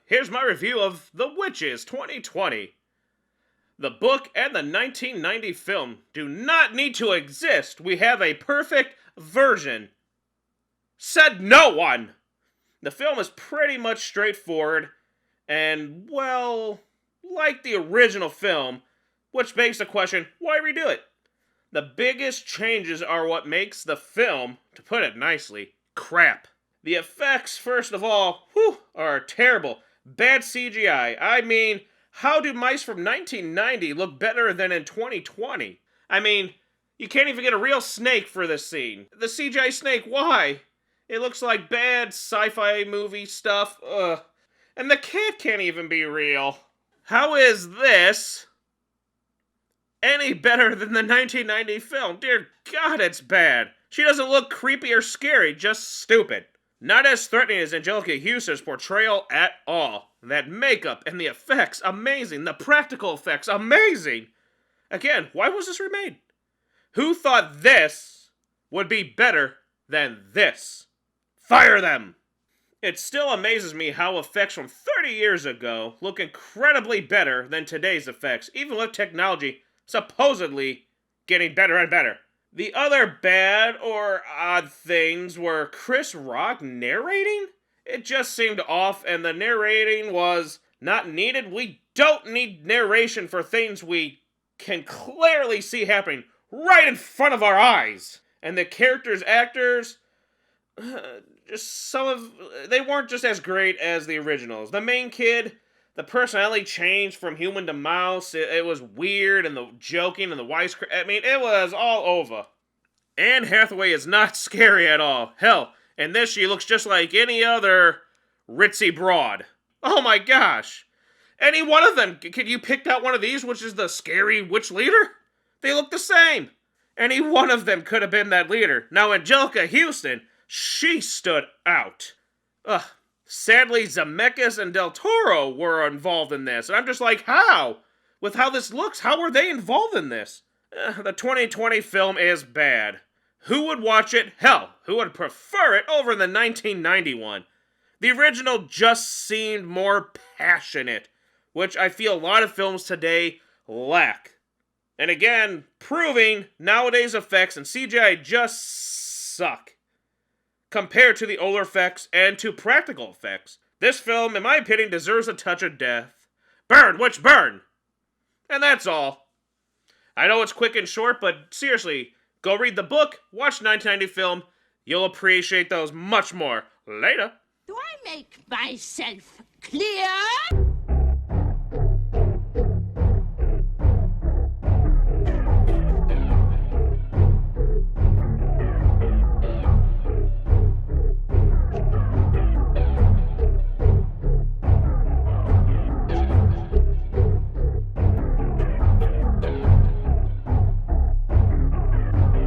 here's my review of The Witches 2020. The book and the 1990 film do not need to exist. We have a perfect version. Said no one! The film is pretty much straightforward, and, well, like the original film, which begs the question, why redo it? The biggest changes are what makes the film, to put it nicely, crap. The effects, first of all, are terrible. Bad CGI. I mean, how do mice from 1990 look better than in 2020? I mean, you can't even get a real snake for this scene. The CGI snake, why? It looks like bad sci-fi movie stuff. Ugh. And the cat can't even be real. How is this any better than the 1990 film? Dear God, it's bad. She doesn't look creepy or scary, just stupid. Not as threatening as Angelica Houston's portrayal at all. That makeup and the effects, amazing. The practical effects, amazing. Again, why was this remade? Who thought this would be better than this? Fire them! It still amazes me how effects from 30 years ago look incredibly better than today's effects, even with technology supposedly getting better and better. The other bad or odd things were Chris Rock narrating. It just seemed off, and the narrating was not needed. We don't need narration for things we can clearly see happening right in front of our eyes. And the characters, actors, they weren't just as great as the originals. The main kid, the personality changed from human to mouse. It was weird, and the joking and the wisecrack. I mean, it was all over. Anne Hathaway is not scary at all. Hell, in this she looks just like any other ritzy broad. Oh my gosh. Any one of them. Could you pick out one of these, which is the scary witch leader? They look the same. Any one of them could have been that leader. Now, Angelica Houston, she stood out. Ugh. Sadly, Zemeckis and Del Toro were involved in this. And I'm just like, how? With how this looks, how were they involved in this? The 2020 film is bad. Who would watch it? Hell, who would prefer it over the 1991? The original just seemed more passionate, which I feel a lot of films today lack. And again, proving nowadays effects and CGI just suck compared to the older effects and to practical effects. This film, in my opinion, deserves a touch of death. Burn, witch, burn! And that's all. I know it's quick and short, but seriously, go read the book, watch 1990 film. You'll appreciate those much more. Later. Do I make myself clear?